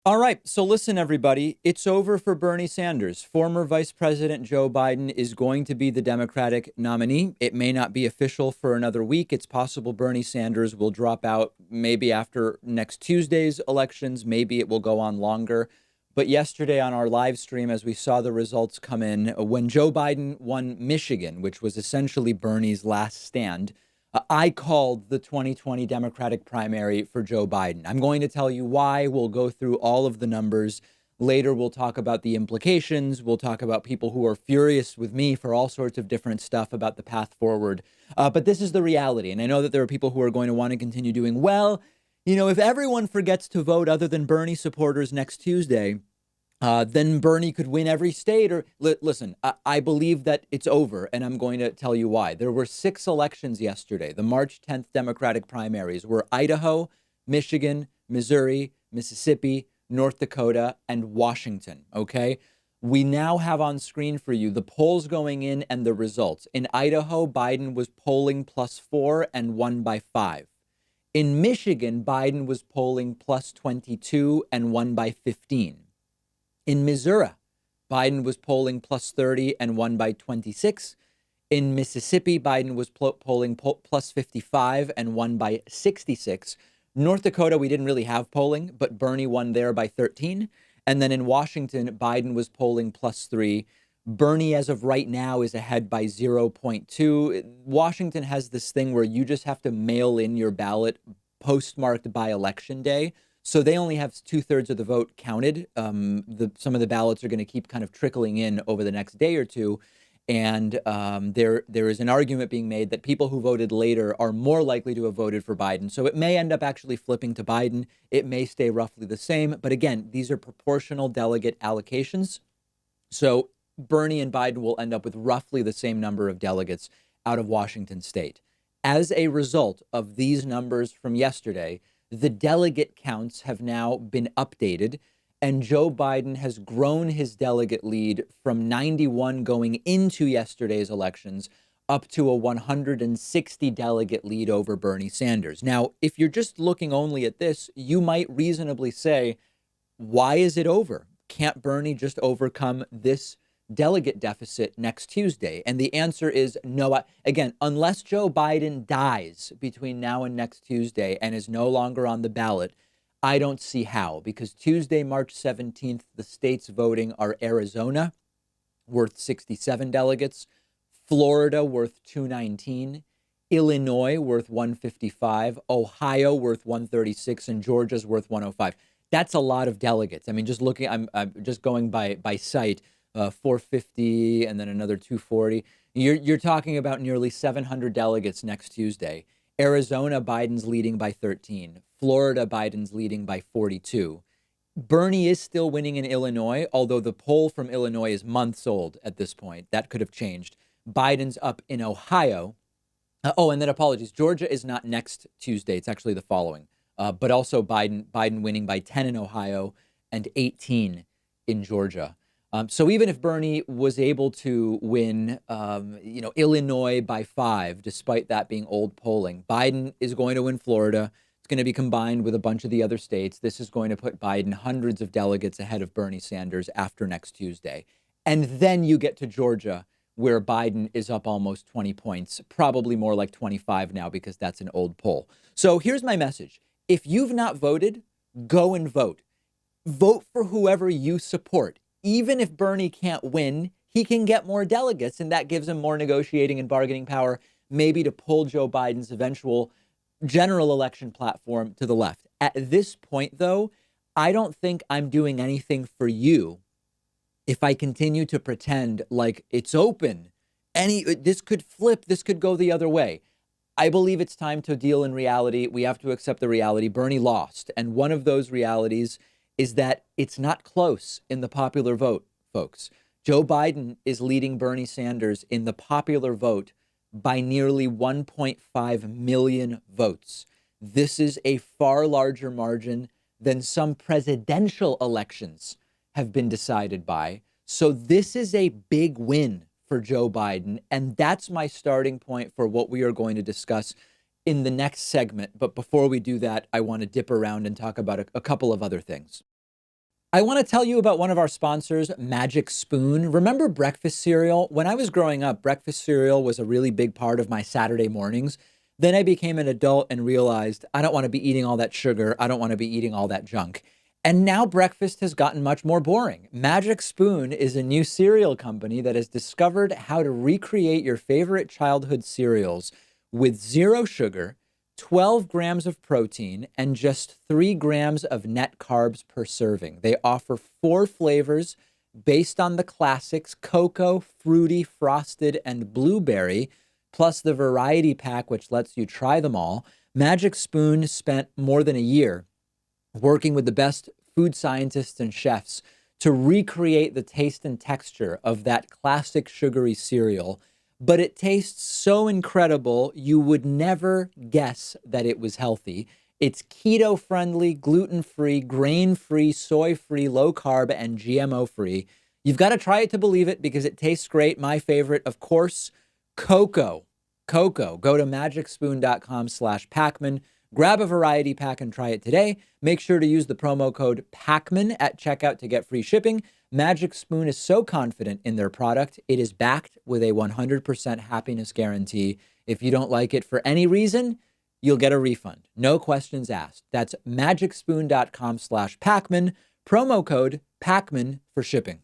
All right, so listen, everybody. It's over for Bernie Sanders. Former Vice President Joe Biden is going to be the Democratic nominee. It may not be official for another week. It's possible Bernie Sanders will drop out maybe after next Tuesday's elections. Maybe it will go on longer. But yesterday on our live stream, as we saw the results come in, when Joe Biden won Michigan, which was essentially Bernie's last stand, I called the 2020 Democratic primary for Joe Biden. I'm going to tell you why. We'll go through all of the numbers. Later, we'll talk about the implications. We'll talk about people who are furious with me for all sorts of different stuff about the path forward. But this is the reality. And I know that there are people who are going to want to continue doing well. You know, if everyone forgets to vote other than Bernie supporters next Tuesday, then Bernie could win every state. Or listen, I believe that it's over, and I'm going to tell you why. There were 6 elections yesterday. The March 10th Democratic primaries were Idaho, Michigan, Missouri, Mississippi, North Dakota, and Washington. Okay. We now have on screen for you the polls going in and the results. In Idaho, Biden was polling +4 and won by 5. In Michigan, Biden was polling +22 and won by 15. In Missouri, Biden was polling +30 and won by 26. In Mississippi, Biden was polling +55 and won by 66. North Dakota, we didn't really have polling, but Bernie won there by 13. And then in Washington, Biden was polling +3. Bernie, as of right now, is ahead by zero point 0.2. Washington has this thing where you just have to mail in your ballot postmarked by election day. So they only have 2/3 of the vote counted. Some of the ballots are going to keep kind of trickling in over the next day or two. And there is an argument being made that people who voted later are more likely to have voted for Biden. So it may end up actually flipping to Biden. It may stay roughly the same. But again, these are proportional delegate allocations. So Bernie and Biden will end up with roughly the same number of delegates out of Washington state. As a result of these numbers from yesterday, the delegate counts have now been updated, and Joe Biden has grown his delegate lead from 91 going into yesterday's elections up to a 160 delegate lead over Bernie Sanders. Now, if you're just looking only at this, you might reasonably say, why is it over? Can't Bernie just overcome this delegate deficit next Tuesday? And the answer is no. Again, unless Joe Biden dies between now and next Tuesday and is no longer on the ballot, I don't see how, because Tuesday, March 17th, the states voting are Arizona, worth 67 delegates, Florida, worth 219, Illinois, worth 155, Ohio, worth 136, and Georgia's worth 105. That's a lot of delegates. I mean, just looking, I'm just going by sight, 450 and then another 240. You're talking about nearly 700 delegates next Tuesday. Arizona, Biden's leading by 13. Florida, Biden's leading by 42. Bernie is still winning in Illinois, although the poll from Illinois is months old at this point. That could have changed. Biden's up in Ohio. And then apologies. Georgia is not next Tuesday. It's actually the following. But also Biden winning by 10 in Ohio and 18 in Georgia. So even if Bernie was able to win, Illinois by 5, despite that being old polling, Biden is going to win Florida. It's going to be combined with a bunch of the other states. This is going to put Biden hundreds of delegates ahead of Bernie Sanders after next Tuesday. And then you get to Georgia, where Biden is up almost 20 points, probably more like 25 now because that's an old poll. So here's my message. If you've not voted, go and vote. Vote for whoever you support. Even if Bernie can't win, he can get more delegates, and that gives him more negotiating and bargaining power, maybe to pull Joe Biden's eventual general election platform to the left. At this point, though, I don't think I'm doing anything for you if I continue to pretend like it's open. This could flip, this could go the other way. I believe it's time to deal in reality. We have to accept the reality. Bernie lost, and one of those realities is that it's not close in the popular vote, folks. Joe Biden is leading Bernie Sanders in the popular vote by nearly 1.5 million votes. This is a far larger margin than some presidential elections have been decided by. So this is a big win for Joe Biden. And that's my starting point for what we are going to discuss in the next segment. But before we do that, I want to dip around and talk about a couple of other things. I want to tell you about one of our sponsors, Magic Spoon. Remember breakfast cereal? When I was growing up, breakfast cereal was a really big part of my Saturday mornings. Then I became an adult and realized I don't want to be eating all that sugar. I don't want to be eating all that junk. And now breakfast has gotten much more boring. Magic Spoon is a new cereal company that has discovered how to recreate your favorite childhood cereals with zero sugar, 12 grams of protein, and just 3 grams of net carbs per serving. They offer 4 flavors based on the classics: cocoa, fruity, frosted, and blueberry, plus the variety pack, which lets you try them all. Magic Spoon spent more than a year working with the best food scientists and chefs to recreate the taste and texture of that classic sugary cereal. But it tastes so incredible, you would never guess that it was healthy. It's keto friendly, gluten free, grain free, soy free, low carb, and GMO free. You've got to try it to believe it because it tastes great. My favorite, of course, cocoa. Cocoa. Go to magicspoon.com/Pakman. Grab a variety pack and try it today. Make sure to use the promo code Pakman at checkout to get free shipping. Magic Spoon is so confident in their product, it is backed with a 100% happiness guarantee. If you don't like it for any reason, you'll get a refund. No questions asked. That's magicspoon.com/Pakman. Promo code Pakman for shipping.